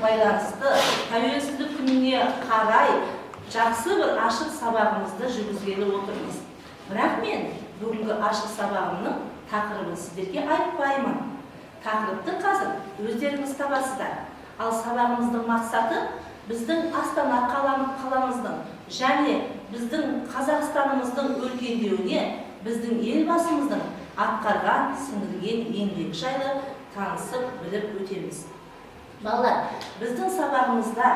байланысты тәуелсіздік күніне қарай жақсы бір ашық сабағымызды жүргізгелі отырмыз. Бірақ мен бүгінгі ашық сабағымның тақырыбын сіздерге айтпаймын. Тақырыпты қазір өздеріңіз табасыздар. Ал сабағымыздың мақсаты біздің Астана қаламыздың және біздің Қазақстанымыздың өркендеуіне, біздің елбасымыздың атқарған, сіңірген еңбегі жайлы танысып біліп өтеміз. Балалар, біздің сабағымызда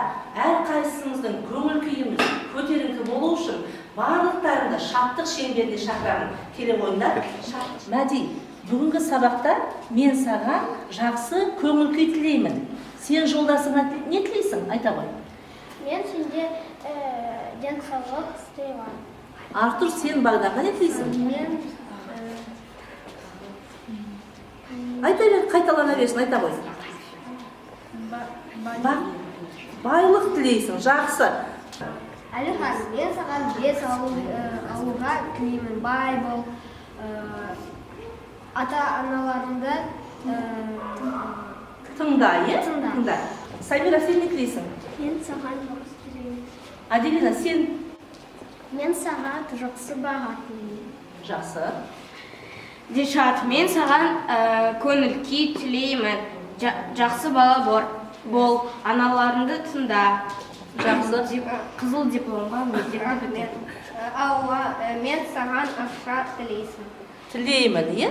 әрқайсымыздың көңіл күйіміз көтеріңкі болу үшін барлықтарында шаттық шеңберде шақырамын. Келе қойыңдар. Мәди, бүгінгі сабақта мен саған жақсы көңіл күй тілеймін. Сен жолдасыңа не тілейсің? Айта ғой. Мен сенде денсаулық тілеймін. Артур, сен Бағдарға не тілейсің? Мен айта бер, қайталана берсін, айта ғой. Байлық тілейсің, жақсы. Әлихан, мен саған бес алуға тілеймін. Бай бол, ата-аналарыңды Тыңда, е? Тыңда. Самира, сен не тілейсің? Мен саған бақыт тілеймін. Аделина, сен? Мен саған жақсы баға тілеймін. Жақсы. Дишат, мен саған көңіл күй тілеймін. Жақсы бала бол, аналарыңды тыңда. Жақсы. Қызыл дипломға мектепті бітір. Алла, мен саған ақша тілейсің. Тілеймін, е?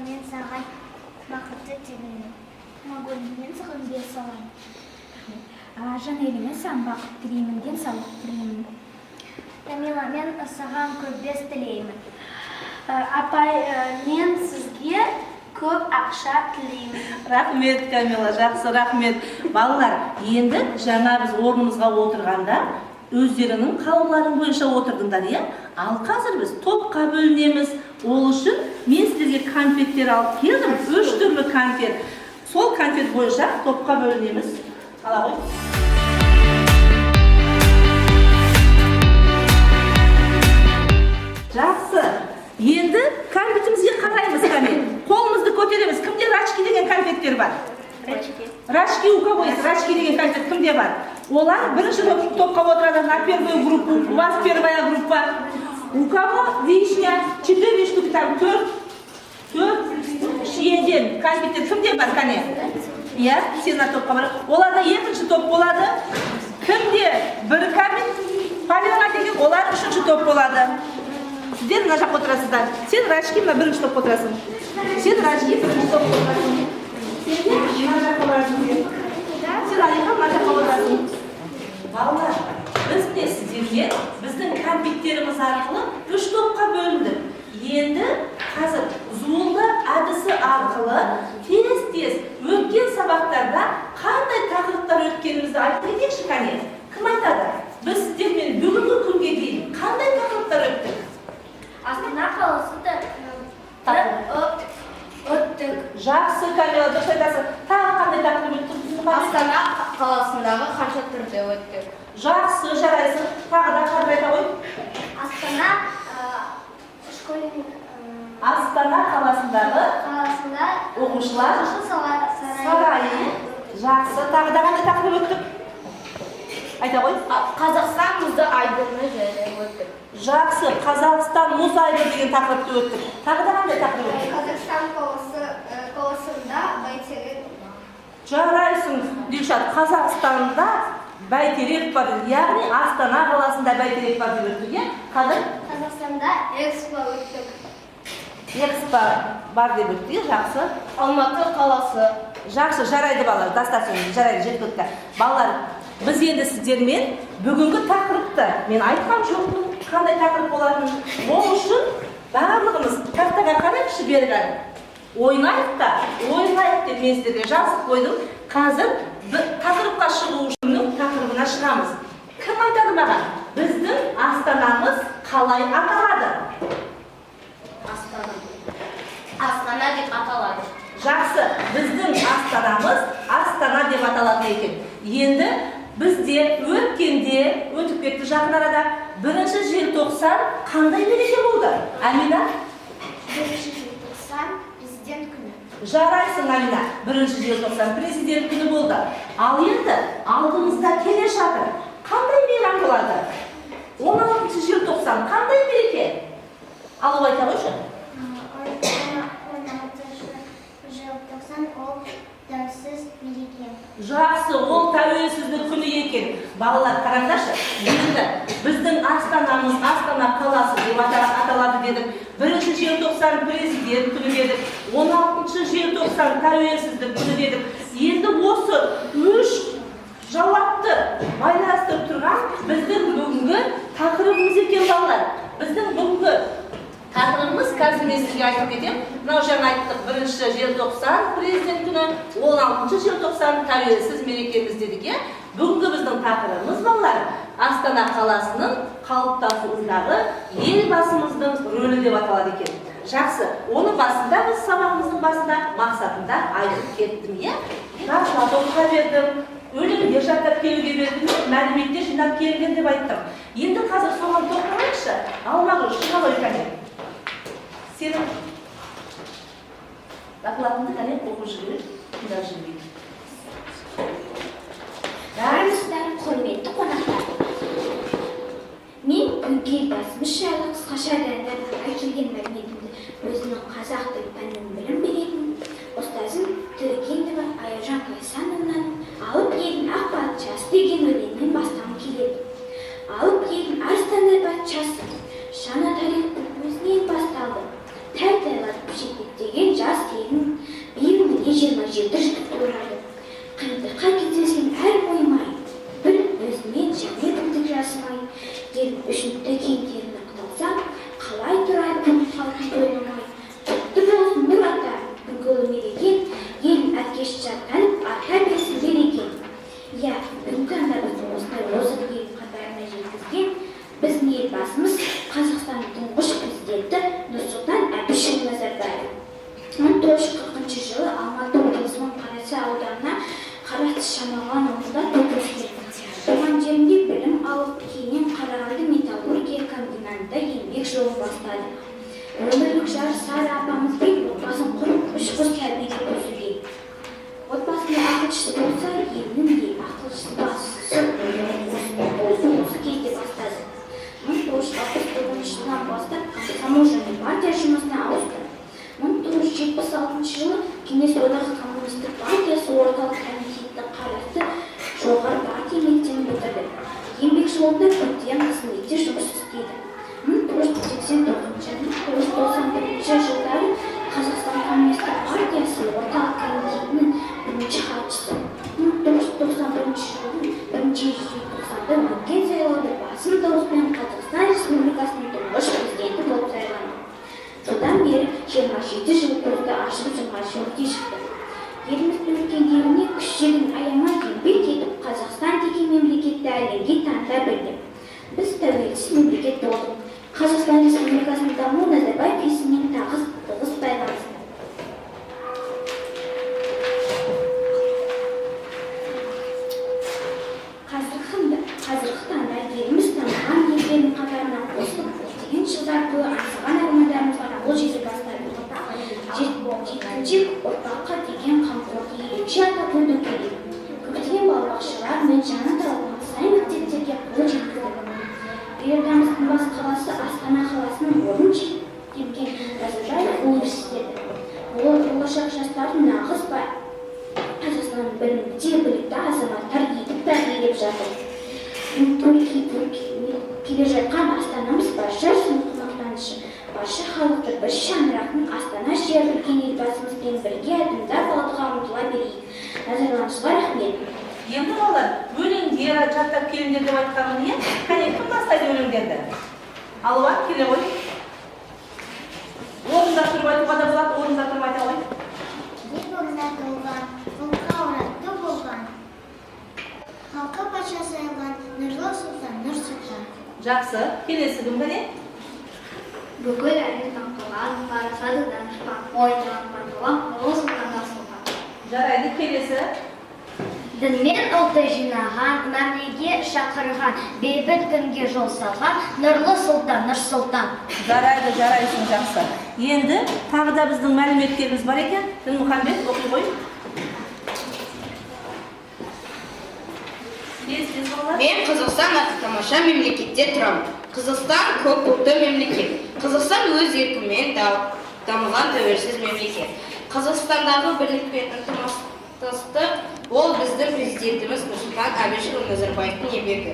Мен саған бақытты тілеймін. Магүл, мен саған бес алайын. Жанелі, мен саған бақыт тілеймін, денсаулық тілеймін. Камила, мен саған көп бес тілеймін. Апай, мен сізге көп ақша тілеймін. Рахмет, Камила, жақсы, рахмет. Балалар, енді жаңа біз орнымызға отырғанда өздерінің қалауларың бойынша отырдыңдар, е? Ал қазір біз топқа бөлінеміз. Ол үшін мен сіздерге конфеттер алып келдім, 3 түрлі конфет. Сол конфет бойынша топқа бөлінеміз. Ала ғой. Жақсы. Енді конфетімізге қараймыз, кәне. Қолымызды көтереміз. Кімде рачки деген конфеттер бар? Рачки у кого есть? Рачки деген конфет кімде бар? Олар бірінші топқа отырады на первую группу. У вас первая группа. У кого вишня? 4 штуки, там 4 шиеден конфеттер кімде бар, кәне? Иә, сен на топқа бар. Оларда екінші топ болады. Кімде бір конфет? Палена деген, олар үшінші топ болады. Сіздер мына жаққа отырасыздар. Сен рачки мына бірінші топқа отырасың. Сен рачки бірінші топқа отырасың. Сен мына жаққа барасың. Сен Алихан мына жаққа отырасың. Балалар, біз не сіздерге біздің конфеттеріміз арқылы 3 топқа бөліндік. Енді қазір зулды әдісі арқылы тез-тез өткен сабақтарда қандай тақырыптар өткенімізді айтып кетейікші, кәне. Кім айтады? Біз сіздермен бүгінгі күнге дейін қандай тақырыптар өттік? Астана қаласы өттік. Жақсы, Камила, дұрыс айтасың. Тағы қандай тақырып өттік? Астана қаласындағы қанша түрде өттік. Жақсы, жарайсың. Тағы да қандай айта ғой? Астана школьник. Астана қаласындағы оқушылар сарайы. Жақсы, тағы да қандай тақырып өттік? Айта ғой? Қазақстан мұзды айдыны және өттік. Жақсы, Қазақстан мұз айдыны деген тақырыпты өттік. Тағы да қандай тақырып өттік? Қазақстан қаласында бәйтерек. Жарайсың, Дилшат, Қазақстанда бәйтерек бар. Яғни Астана қаласында бәйтерек бар деп өттік, е? Қазір Қазақстанда экспо өттік. Экспо бар деп өттік, жақсы. Алматы қаласы. Жақсы, жарайды балалар, достаточно, жарайды, жеткілікті. Балалар, біз енді сіздермен бүгінгі тақырыпты мен айтқан жоқпын, қандай тақырып болатынын. Ол үшін барлығымыз тақтаға қарайықшы бері. Ойнайық деп мен сіздерге жазып қойдым. Қазір тақырыпқа шығу үшін тақырыбына шығамыз. Кім айтады маған? Біздің Астанамыз қалай аталады? Астана деп аталады. Жақсы, біздің Астанамыз Астана деп аталады екен. Енді бізде өтіп кетті жақын арада 1 желтоқсан қандай мереке болды? Амина? 1 желтоқсан президент күні. Жарайсың, Алина. 1 желтоқсан президент күні болды. Ал енді алдымызда келе жатыр. Қандай мейрам болады? 16 желтоқсан қандай мереке? Алып айта қойшы. 16 желтоқсан ол тәуелсіз мереке. Жақсы, ол тәуелсіздік күні екен. Балалар, қараңдаршы. Енді біздің астанамыз Астана қаласы деп аталады дедік. 1 желтоқсан президент күні дедік. 16 желтоқсан тәуелсіздік күні дедік. Енді осы 3 жауапты байланыстырып тұрған біздің бүгінгі тақырыбымыз екен, балалар. Біздің бүгінгі тақырыбымыз, қазір мен сізге айтып кетемін. Мынау жаңа айттық, 1 желтоқсан президент күні, 16 желтоқсан тәуелсіз мерекеміз дедік. Бүгінгі біздің тақырыбымыз, балалар, Астана қаласының қалыптасуындағы елбасымыздың рөлі деп аталады екен. Жақсы, оны басында біз сабағымыздың басында мақсатында айтып кеттім, е? Жақсы, оқуға бердім, өлеңдер жаттап келуге бердім, мәліметтер жинап келген деп айттым. Енді қазір соған тоқталайықшы. Алмағыр, шыға ғой кәне. Сенің докладыңды кәне оқып жүрген, тыңдап жүрген. Армысыздар, құрметті қонақтар. Мен бүгінгі елбасымыз жайлы қысқаша баяндап келген мәліметімді өзінің қазақ тілі пәнінен білім беретін ұстазым Төрекенова Аяжан Қайсановнаның «Алып елдің ақ патшасы» деген өлеңмен бастағым келеді. Алып елдің арыстандай патшасы жаңа тарихтың өзінен басталды. Тәй-тәйлатып жетектеген жас елдің биыл міне 27 жігіт орады. Қиындыққа кездескен әр мойымай, бір өзімен және тілдік жасымай, ел үшін төкен теріні құтылсам, қалай тұрады күн халқын ойламай. Құтты болсын нұр ата, бүгінгі мерекен, елін әткеш жаттанып, арта берсін берекен. Иә, бүгінгі таңда біздің осындай озық ел қатарына жеткізген біздің елбасымыз Қазақстанның тұңғыш президенті Нұрсұлтан Әбішұлы Назарбаев. 1940 жылы Алматы облысының Қарасай ауданына қарасты Шамалған ауылында туып өскен. Туған жерінде білім алып, кейіннен Қарағанды металлургия комбинатында еңбек жолын бастады. Өмірлік жары Сара апамызбен отбасын құрып, 3 қыз тәрбиелеп өсірген. Отбасында ақылшысы болса, елінің де ақылшысы басшысы осы кезде бастады. 1969 жылдан бастап комсомол және партия жұмысына ауысты. 1976 жылы Кеңес одағы коммунистік партиясы орталық комитетіне қарасты жоғары партия мектебін бітірді. Еңбек жолында көптеген қызметте жұмыс істеді. 1989 және 1991 жылдары Қазақстан коммунистік партиясы орталық комитетінің бірінші хатшысы. 1991 жылдың 1-желтоқсанда өткен сайлауда басым дауыспен Қазақстан Республикасының тұңғыш президенті болып сайланды. Содан бері 27 жыл көзді ашып жұмған жолға шықты. Еліміздің өркендеуіне күш жігін аямай еңбек етіп, Қазақстан деген мемлекетті әлемге таныта білді. Біз тәуелсіз мемлекет болдық. Қазақстан Республикасының дамуы Назарбаев есімімен тығыз байланысты. Қазіргі таңда еліміз дамыған елдердің қатарына қосылып, көптеген жылдар бойы аңсаған армандарымызға қол жеткізе бастады. Жеткіншек ұрпаққа деген қамқорлықты ерекше атап өту керек. Көптеген балабақшалар мен жаңа таралған сай мектептерге қол жеткізді. Елордамыздың бас қаласы Астана қаласының орын тепкен Назарбаев университеті. Ол болашақ жастардың нағыз Қазақстанның білімді білікті азаматтар етіп тәрбиелеп жатыр. Келе жатқан астанамыз барша үшін мақтанышы. Барша халықты бір шаңырақтың Астана жер білген елбасымызбен бірге адымдап алдыға ұмтыла берейік. Назарларыңызға рахмет. Енді балалар, өлеңдер жаттап келіңдер деп айтқанмын, е? Кәне, кім бастайды өлеңдерді? Алуа, келе ғой. Орында тұрып айтуға да болады, орында тұрып айта ғой. Ел орнатылған, ұлтқа оратты болған, халқы патша сайылған Нұрлы Сұлтан Нұрсұлтан. Жақсы, келесі кім кәне? Бүкіл әлем таңқылған, парасаты данышпан, ойынған панталан, Нұрлы Сұлтан Нұрсұлтан. Жарайды, келесі. Дінмен ұлты жинаған, мәмлеге шақырған, бейбіт күнге жол салған, нұрлы сұлтан, Нұр Сұлтан. Жарайды, жарайсың, жақсы. Енді тағы да біздің мәліметтеріміз бар екен. Дінмұхаммед, оқи қой. Мен Қазақстан атты тамаша мемлекетте тұрамын. Қазақстан көп ұлтты мемлекет. Қазақстан өз еркімен дамыған тәуелсіз мемлекет. Қазақстандағы бірлік пен ынтымақтастық ол біздің президентіміз Нұрсұлтан Әбішұлы Назарбаевтың еңбегі.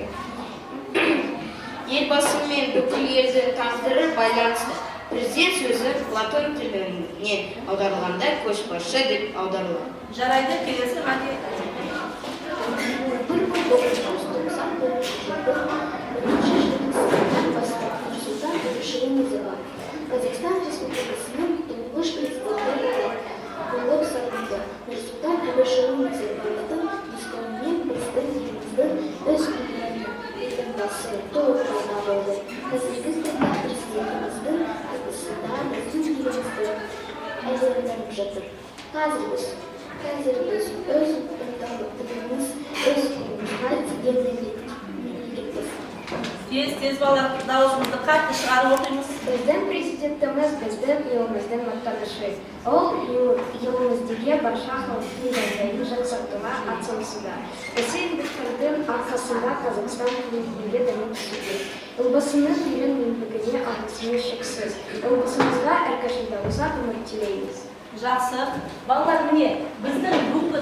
Елбасы мен бүкіл елдің тағдыры байланысты. Президент сөзі латын тіліне аударылғанда көшбасшы деп аударылады. Жарайды, келесі мәне. Қазақстан Республикасының тұңғыш президенті болып сайланды. Нұрсұлтан Әбішұлы Назарбаевтың нұсқауымен біздің еліміздің өз күндерінің басы толық пайда болды. Қазіргі таңда президентіміздің арқасында біздің елімізді әзірленіп жатыр. Қазір біз өз ұлттығымыз, өз ұлтымызға деген мемлекетпіз. Тез балалар, дауысымызды қатты шығарып оқимыз. Біздің президентіміз біздің еліміздің отанышы. Ол еліміздегі барша халықтың жағдайын жақсартуға атсалысуда. Ресейліктердің арқасында Қазақстан күнделікті дамып түсуде. Елбасының ерен еңбегіне алғысымыз шексіз. Елбасымызға әрқашанда үміт тілейміз. Жақсы. Балалар, міне, біздің бүгінгі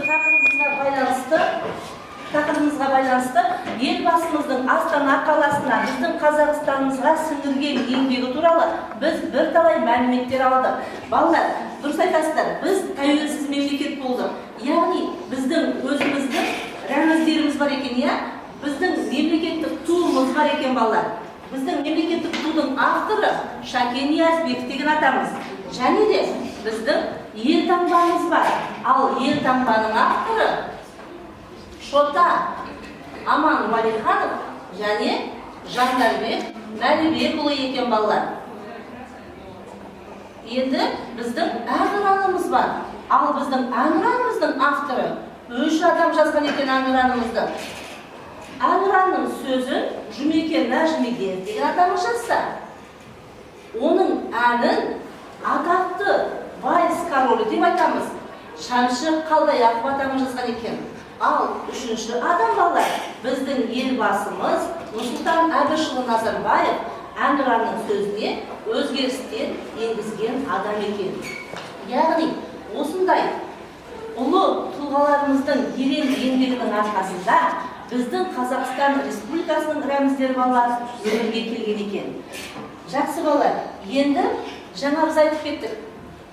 тақырыбымызға байланысты елбасымыздың Астана қаласына, біздің Қазақстанымызға сіңірген еңбегі туралы біз бірталай мәліметтер алдық. Балалар, дұрыс айтасыздар, біз тәуелсіз мемлекет болдық. Яғни біздің өзіміздің рәміздеріміз бар екен, иә? Біздің мемлекеттік туымыз бар екен, балалар. Біздің мемлекеттік тудың авторы Шәкен Ниязбеков деген атамыз. Және де біздің елтаңбамыз бар. Ал елтаңбаның авторы Шота Аман Уәлиханов және Жандарбек Мәлібекұлы екен, балалар. Енді біздің әнұранымыз бар. Ал біздің әнұранымыздың авторы үш адам жазған екен әнұранымызды. Әнұранның сөзін Жұмекен Нәжімеден деген атамыз жазса, оның әнін атақты вальс королі деп айтамыз. Шәмші Қалдаяқов атамыз жазған екен. Ал үшінші адам, балалар, біздің елбасымыз Нұрсұлтан Әбішұлы Назарбаев әнұранның сөзіне өзгерістер енгізген адам екен. Яғни, осындай ұлы тұлғаларымыздың ерен еңбегінің арқасында біздің Қазақстан Республикасының рәміздері, балалар, өмірге келген екен. Жақсы, балалар, енді жаңа біз айтып кеттік.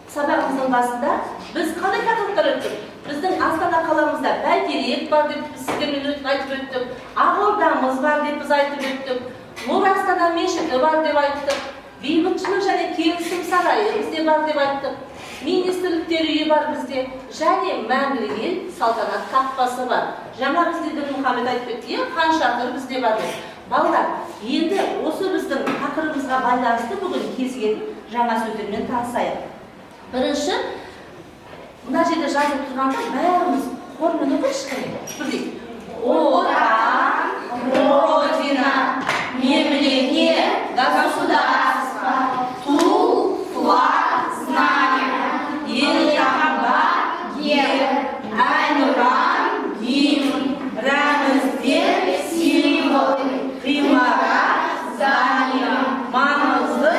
Сабағымыздың басында біз қандай тақырыптар өттік? Біздің Астана қаламызда бәйтерек бар деп біз сіздермен айтып өттік. Ақордамыз бар деп біз айтып өттік. Нұр Астана мешіті бар деп айттық. Бейбітшілік және келісім сарайы бізде бар деп айттық. Министрліктер үйі бар бізде. Және мәңгілік ел салтанат қақпасы бар. Жаңа бізде Дінмұхаммед айтып өтті, Хан Шатыр бізде бар деп. Балалар, енді осы біздің тақырыбымызға байланысты бүгін кезген жаңа сөздермен танысайық. Бірінші, мына жерде жазылып тұрғанда бәріміз хормен оқайықшы. Бірдей. Отан, Родина, мемлекет, государство, ту, флаг, знамя, елтаңба, герб, әнұран, гимн, рәміздер, символы, ғимарат, здание, маңызды,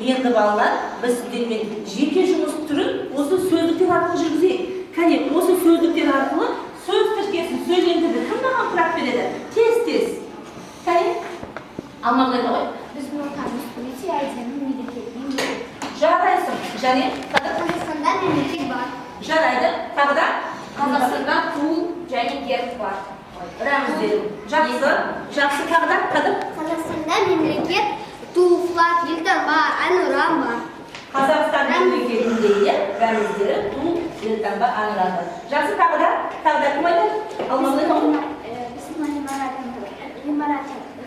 енді балалар, біз сіздермен жеке жұмыс түрін осы сөздіктер арқылы жүргізейік. Кәне, осы сөздіктер арқылы сөз тіркесін, сөз ендірді. Кім маған құрақ береді? Тез. Кәне? Алмағын айта ғой. Біз мұнтамыз полиция айзенің мемлекетінің Жарайсың. Және? Қазақстанда мемлекет бар. Жарайды. Тағы да? Қазақстанда ту және герб бар. Рәміздерім. Жақсы. Тағы да? Қазақстанда мемлекет, ту, флаг, елтаңба, әнұран бар. Қазақстан мемлекетінде рәміздері ту, елтаңба, әнұран бар. Жақсы, тағы да? Кім айтады? Алмағын айта ғой. Біздің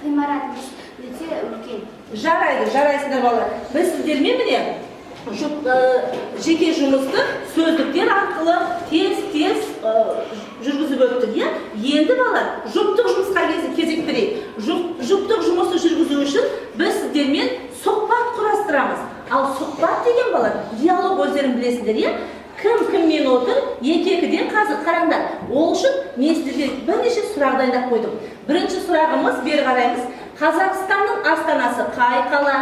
ғимаратымыз өте үлкен. Жарайсыңдар балалар. Біз сіздермен міне жеке жұмысты сөздіктер арқылы тез жүргізіп өттік, иә? Енді балалар, жұптық жұмысқа кезек берейік. Жұптық жұмысты жүргізу үшін біз сіздермен сұхбат құрастырамыз. Ал сұхбат деген балалар, диалог өздерің білесіңдер, иә? Кім-кіммен отыр, екі-екіден қазір қараңдар. Ол үшін мен сіздерге бірнеше сұрақ дайындап қойдым. Бірінші сұрағымыз, бері қараймыз. Қазақстанның астанасы қай қала?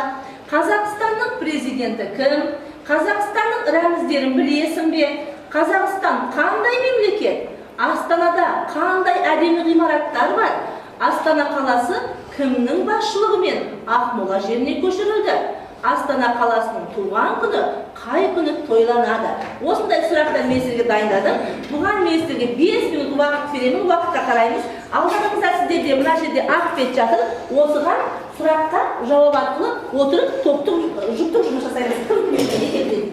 Қазақстанның президенті кім? Қазақстанның рәміздерін білесің бе? Қазақстан қандай мемлекет? Астанада қандай әдемі ғимараттар бар? Астана қаласы кімнің басшылығымен Ақмола жеріне көшірілді? Астана қаласының туған күні қай күні тойланады? Осындай сұрақтар мен сіздерге дайындадым. Бұған мен сіздерге 5 минут уақыт беремін, уақытқа қараймыз. Алдарыңызда сіздерде мына жерде ақ бет жатыр. Осыған сұраққа жауап арқылы отырып жұптық жұмыс жасаймыз. Кім-кіммен екендігін.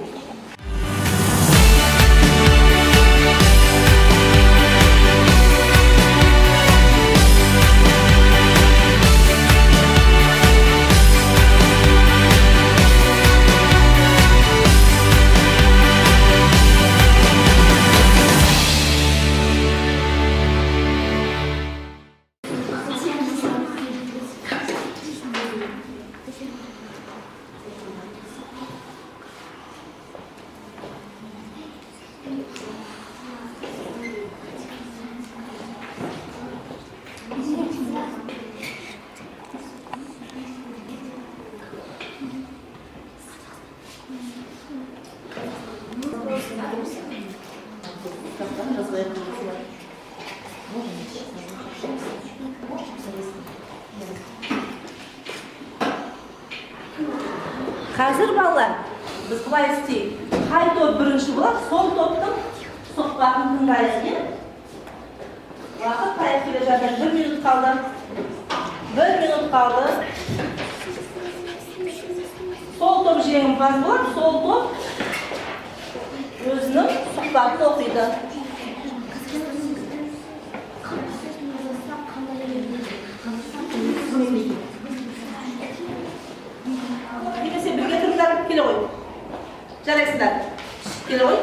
Қазір балалар, біз былай істейік. Қай топ бірінші болады, сол топтың сұхбатын тыңдайық. Уақыт таяп келе жатыр. 1 минут қалды. 1 минут қалды. Сол топ жеңімпаз болады, сол топ өзінің сұхбатын оқиды. Келе ғой. Жарайсыңдар. Келе ғой.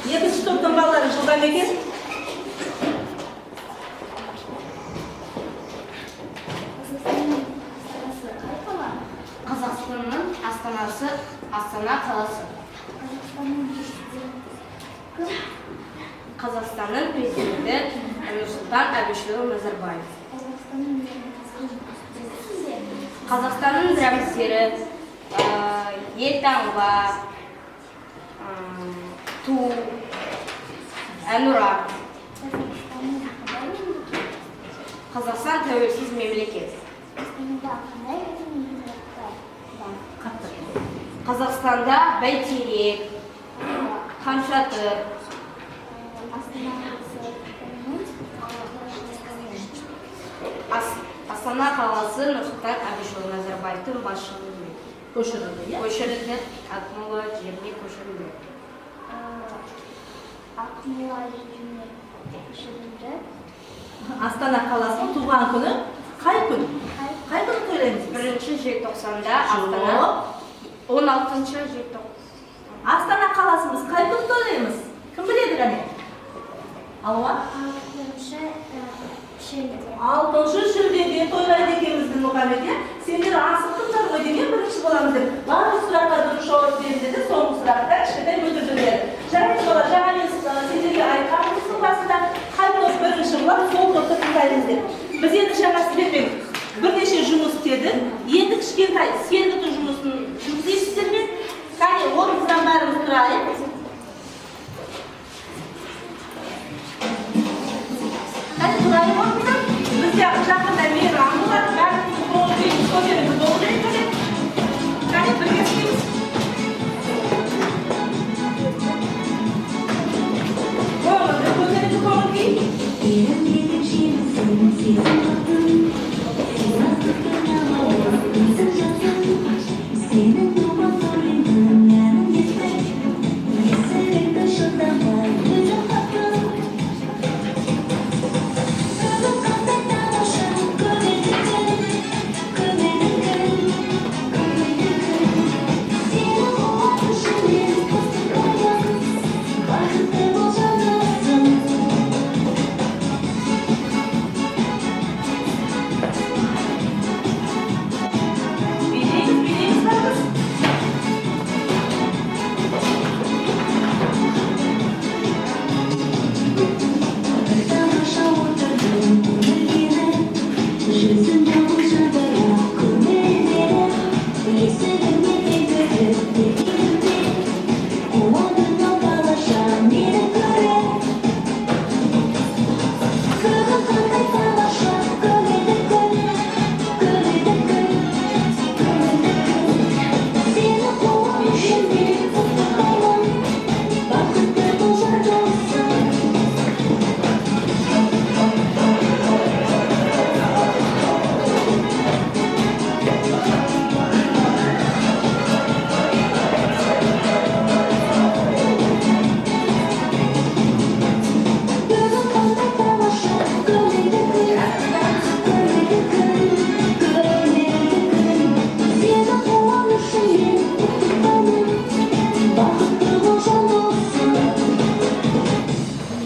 Екінші топтың балалары жылдам екен. Қазақстанның астанасы Астана қаласы. Қазақстанның президенті Нұрсұлтан Әбішұлы Назарбаев. Қазақстанның рәміздері елтаңба, ту, әнұрат. Қазақстан тәуелсіз мемлекет. Қазақстанда бәйтерек, Хан-Шатыр. Астана қаласы Нұрсұлтан Әбішұлы Назарбаевтың басшылығымен көшірілді. Ақмола жеріне көшірілді. Ақмола жеріне көшірілді. Астана қаласының туған күні қай күн? Қай күні тойлаймыз? 1 желтоқсанда Астана. 16 желтоқсан. Астана қаласымыз қай күні тойлаймыз? Кім біледі ғане? Алуа? 6 шілдеде тойлайды екенбіздің мұқамеде. Сендер асықтыңдар ғой деген бірінші боламыз деп. Барлық сұраққа дұрыс жауап берді деді, соңғы сұрақта кішкентай мүдірділер. Жарайды бала, жаңа мен сендерге айтқанымыздың басында қай топ бірінші болады, сол топты тыңдаймыз деп. Біз енді жаңа сіздермен бірнеше жұмыс істедік. Енді кішкентай сергіту жұмысын жүргізесіздермен. Кәне, орнымыздан бәріміз тұрайық. Тұрайық орнымыздан. Бізде жақында мейрам болады. Бәріміз көңіл көтеріңіз болдырайық. Кәне, бірге істейміз.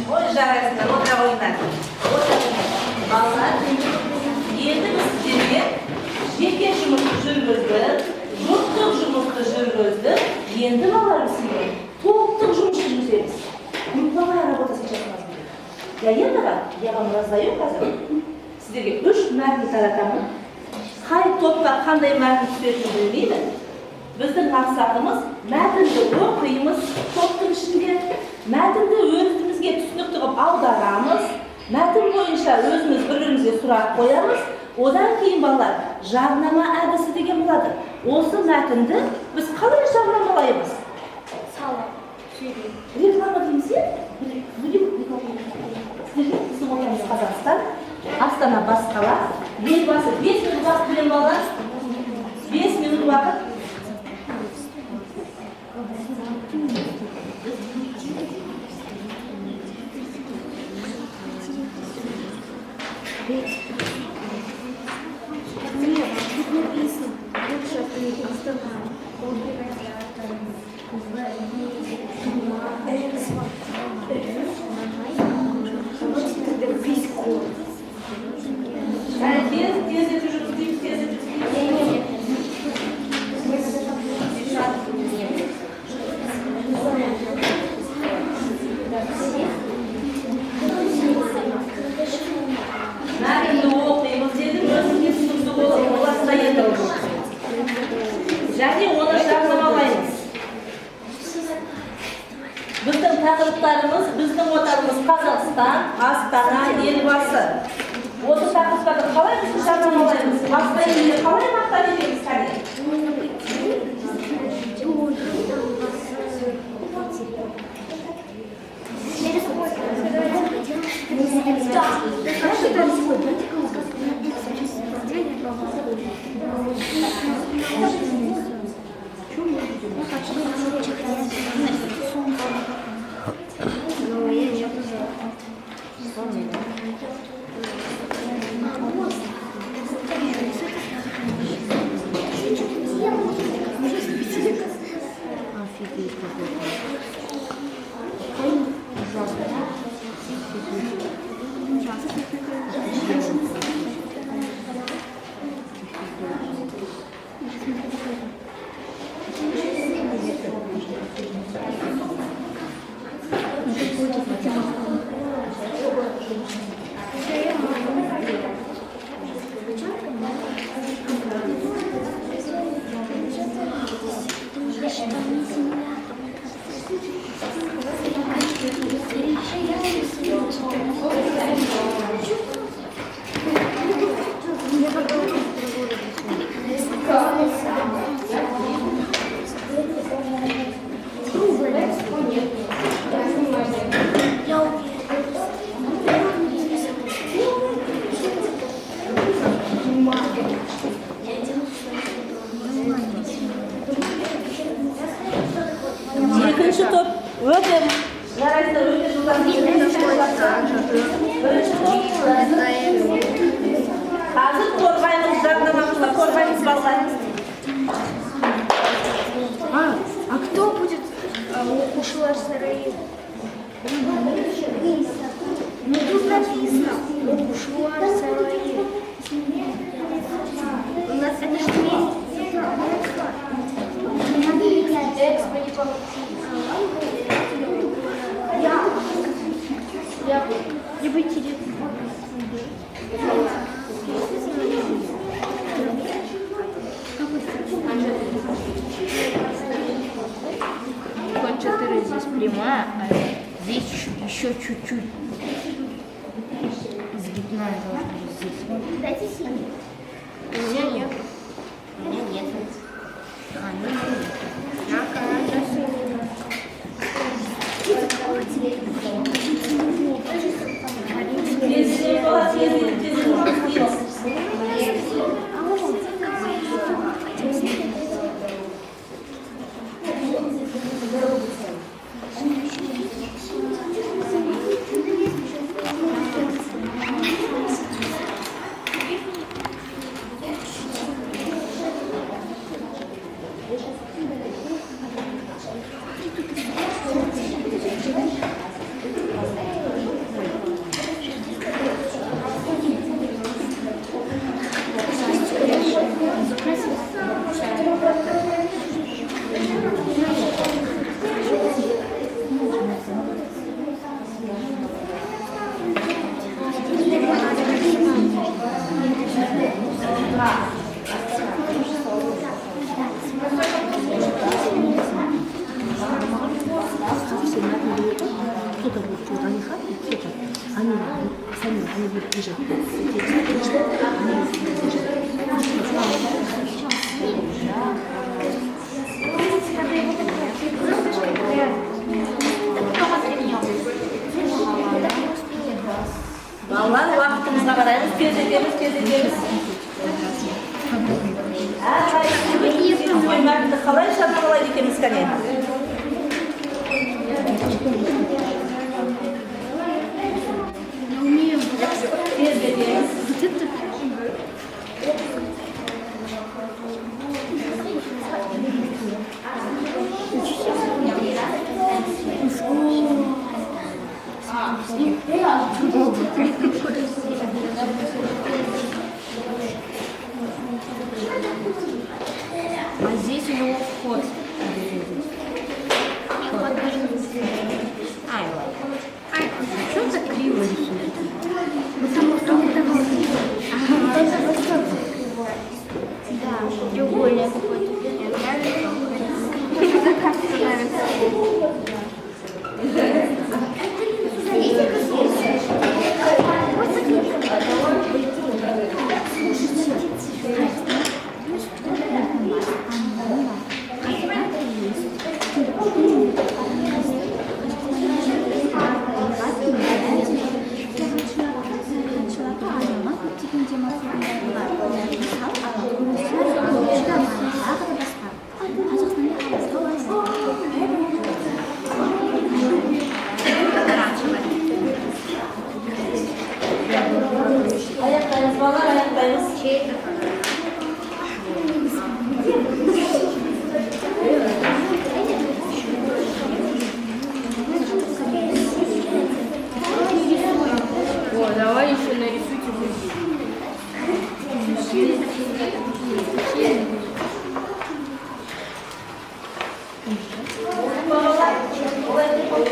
Ой, жарайсыңдар, отыра қойыңдар. Балалар, енді біз сіздерге жеке жұмысты жүргіздік, жұрттық жұмысты жүргіздік. Енді балалар сізге топтық жұмыс жүргіземіз. Групповая работа сейчас у нас будет. Я вам раздаю қазір. Сіздерге 3 мәтін таратамын. Қай топқа қандай мәтін түсетінін білмеймін. Біздің мақсатымыз мәтінді оқимыз топтың ішінде, мәтінді өзімізге түсінікті қылып аударамыз, мәтін бойынша өзіміз бір-бірімізге сұрақ қоямыз. Одан кейін балалар жарнама әдісі деген болады. Осы мәтінді біз қалай жарнамалаймыз? Реклама дейміз, е? Біздің отанымыз Қазақстан, Астана бас қала, елбасы 5 минут уақыт білем балалар. 5 минут уақыт. Тез етіп жүргізейік, тез етіп жүргізейік. Мәтінді оқимыз дедім, өзіңге түсінікті боласында енді және оны жарнамалаймыз. Біздің тақырыптарымыз, біздің отанымыз Қазақстан, Астана, елбасы. Осы тақырыптарды қалай біз жарнамалаймыз? Астана қалай мақтан етеміз кәне? Еще чуть-чуть. Сгибная должна быть здесь. Дайте синий. У меня нет. У меня нет. Балалар, уақытымызға қараймыз, кездесеміз. Қоймағынды қалай шармалайды екенбіз кәне? А здесь у него вход. Что так криво рисует? Потому что это вот. Да, треугольник какой-то. Ayaklarınız, ballar ayaklarınız. О, давай еще нарисуйте Балалар, оларды қойып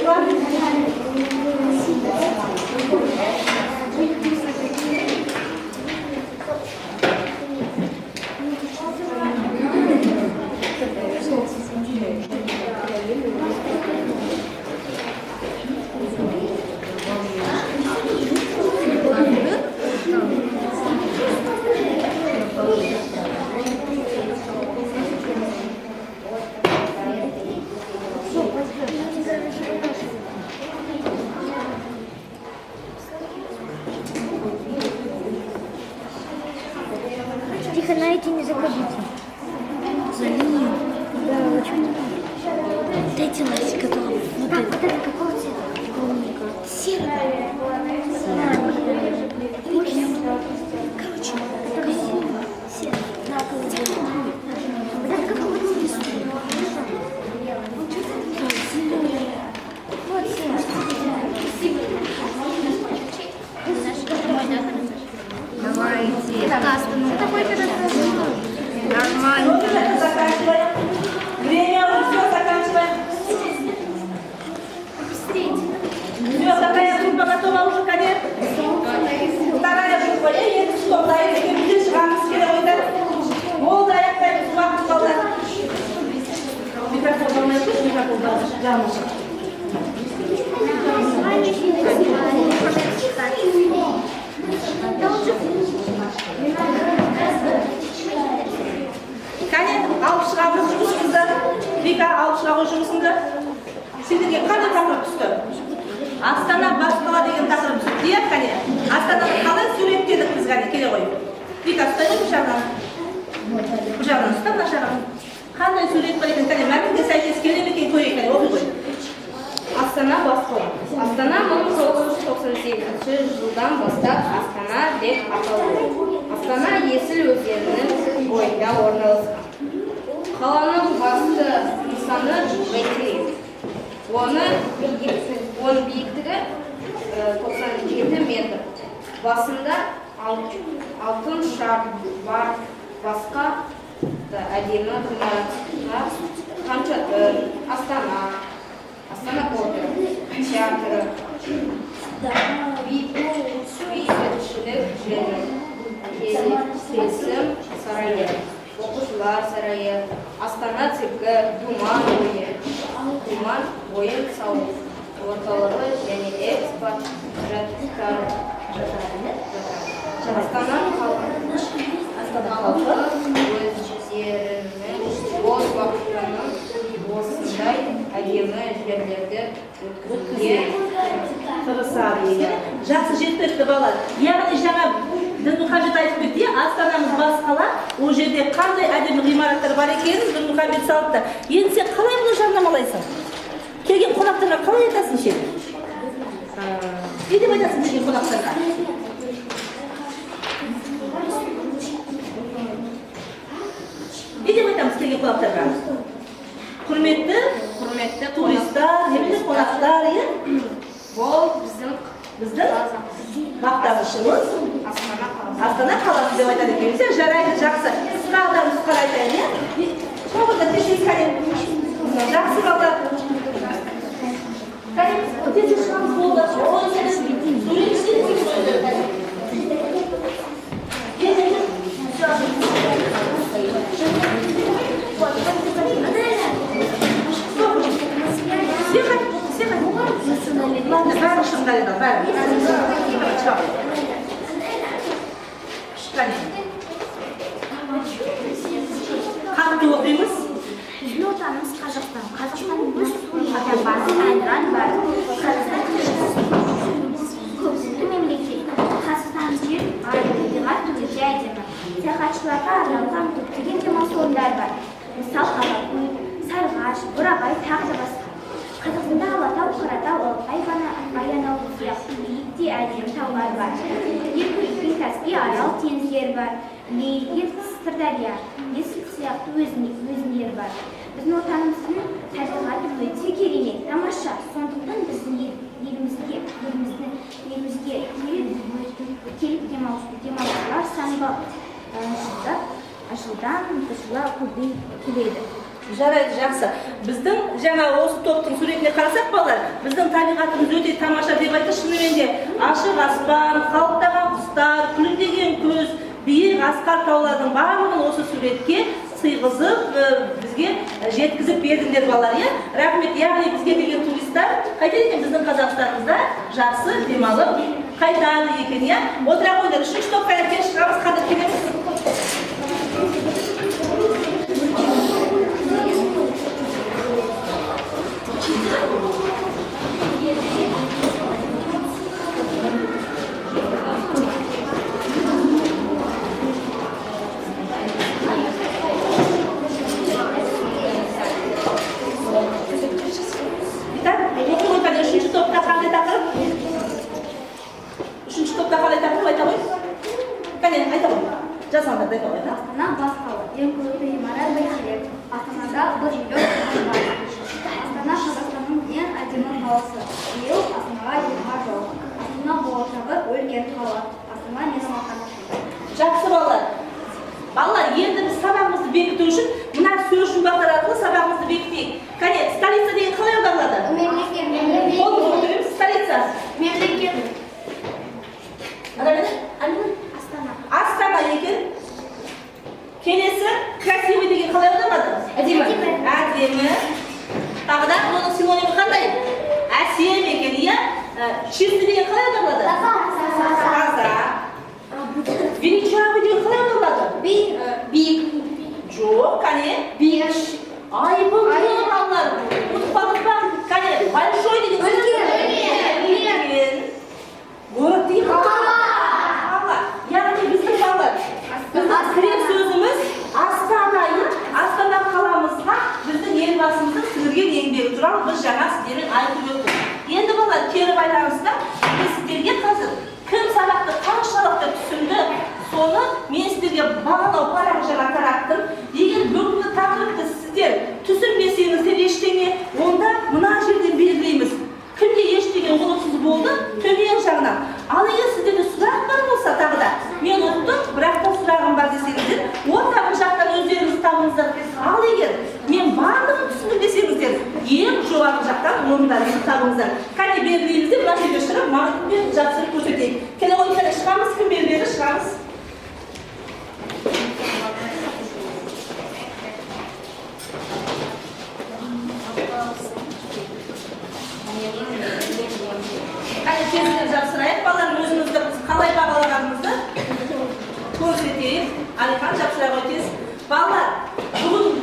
Тихо, на эти не заходите. За линию? Да, очень. Дайте ластик, которого. Вот это какого цвета? Серого. Короче, красиво. Серый. Да, вот это какого цвета? Вот серый. Давайте. Это какой-то нормально. Заканчиваем. Время, все, заканчиваем. Все, какая группа готова уже, конец? Вторая группа. Едем, что, даете, видишь, вам скидывают. Болды, аяқтаймыз, уақыт қалды. Микрофон болмай тұр, микрофон бар. Жаным. ғой жұмысыңды? Сендерге қандай тақырып түсті? Астана бас қала деген тақырып түсті, иә, қане? Астананы қалай суреттедік біз, қане, келе ғой. Вика, ұстай ғой, бұл жағынан ұста, мына жағынан. Қандай сурет бар екен, қане, мәтінге сәйкес келе ме екен, көрейік, қане, оқи ғой. Астана бас қала. Астана 1998 жылдан бастап Астана деп аталды. Астана Есіл өзенінің бойында орналасқан. Қаланың басты нысаны Бәйтерек. Оның биіктігі 97 метр. Басында алтын шар бар, басқа әдемі ғимараттар, қанша Астана опера, театры, бейбітшілік және келісім сарайы, оқушылар сарайы, Астана циркі, думан ойын сауық орталығы және экспо жаттықтары. Астана халқы өздерінің бос уақытының осындай әдемі жерлерді өткізуге тырысады. Жақсы жеткілікті балалар. Яғни жаңа Дінмұхамед айтып кетті, Астанамыз бас қала, ол жерде қандай әдемі ғимараттар бар екенін Дінмұхамед салыпты. Енді сен қалай бұны жарнамалайсың? Келген қонақтарға қалай айтасың сен? Не деп айтасың келген қонақтарға? Не деп айтамыз келген қонақтарға? Құрметті туристар, немесе қонақтар, бұл біздің мақтанышымыз Астана қаласы деп айтады екенбіз. Жарайды, жақсы. Қысқа нұсқаны айтайын, иә? Соғында тез қане. Жақсы балдар. Тез шығамыз болды. Бәрі шыңдайды, бәрі. Қатты оқимыз. Біздің отанымыз Қазақстан. Қазақстан өз суында бар, әнұран бар. Қазақстан көпсізді мемлекет. Қазақстан жер табиғат өте әдемі. Саяхатшыларға арналған көптеген демалыс орындары бар. Мысал Алакөл, Сарғаш, Бурабай, тағы да басқа. Қазақстанда Алатау, Қаратау, Алтай, Баянауыл сияқты биік те әдемі таулар бар. Екі үлкен Каспий, Арал теңіздері бар. Лейген, Сырдария, Есіл сияқты өзендер бар. Біздің отанымыздың табиғаты өте керемет, тамаша. Сондықтан біздің елімізге келіп демалушылар саны жылдан көбейіп келеді. Жарайды, жақсы. Біздің жаңа осы топтың суретіне қарасақ балалар, біздің табиғатымыз өте тамаша деп айтты. Шынымен де ашық аспан, қалықтаған құстар, күлімдеген көз, биік асқар таулардың барлығын осы суретке сыйғызып, бізге жеткізіп бердіңдер балалар, иә? Рахмет. Яғни бізге келген туристар қайтеді екен біздің Қазақстанымызда жақсы демалып қайтады екен, иә? Отыра қойыңдар. Үшінші топқа ертең шығамыз, қазір келеміз. Астана бас қала. Ең көп ғимарат Бәйтерек. Астанада 1 миллион адам бар. Астана Қазақстанның ең әдемі қаласы. Биыл Астанаға 20 жыл. Астана болашағы үлкен қала. Астана менің мақтаныш. Жақсы балалар. Балалар, енді біз сабағымызды бекіту үшін мына сөз жұмбақтар арқылы сабағымызды бекітейік. Қане, столица деген қалай аударылады? Мемлекет. Қолды көтереміз, столица. Мемлекет. Астана. Астана екен. Келесі, красивый деген қалай аударылады? Әдемі. Әдемі. Тағы да оның синонимі қандай? Әсем екен, иә? Чисті деген қалай аударылады? Таза. Величавый деген қалай аударылады? Биік. Жоқ, қане? Биік. Айбын балалар. бағанау парағы жаңа тараттым. Егер бүгінгі тақырыпты сіздер түсінбесеңіздер ештеңе, онда мына жерден белгілейміз. Кімде ештеңе олықсыз болды, төмен жағынан. Ал егер сіздерде сұрақ бар болса тағы да, мен ұқтым, бірақ та сұрағым бар десеңіздер, ортағы жақтан өздеріңіз табыңыздар. Ал егер мен барлығын түсіндім десеңіздер, ең жоғарғы жақтан орындарыңызды табыңыздар. Кәне белгілейміз де, мына жерге шығып, мағынмен жақсырып көрсетейік. Келе ғой, кәне шығамыз, кім белгілері шығамыз. Қане тезінен жапсырайық, балалар өзіңізді қалай бағалағаныңызды көрсетейік. Алихан жапсыра ғой тез. Балалар, бүгін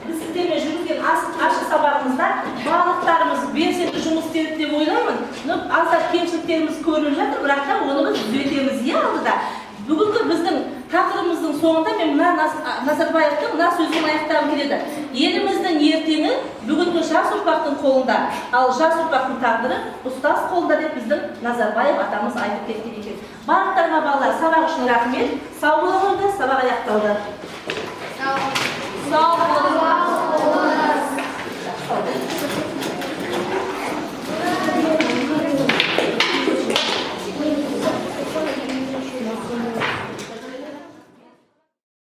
біз сіздермен жүргізген ашық сабағымызда барлықтарымыз белсенді жұмыс істедік деп ойлаймын. Аздап кемшіліктеріміз көрініп жатыр, бірақ та оны біз түзетеміз алдыда. Бүгінгі біздің тақырыбымыздың соңында мен мына Назарбаевтың мына сөзін аяқтағым келеді. Еліміздің ертеңі бүгінгі жас ұрпақтың қолында, ал жас ұрпақтың тағдыры ұстаз қолында деп біздің Назарбаев атамыз айтып кеткен екен. Барлықтарыңа балалар, сабақ үшін рахмет. Сау болыңыздар, сабақ аяқталды.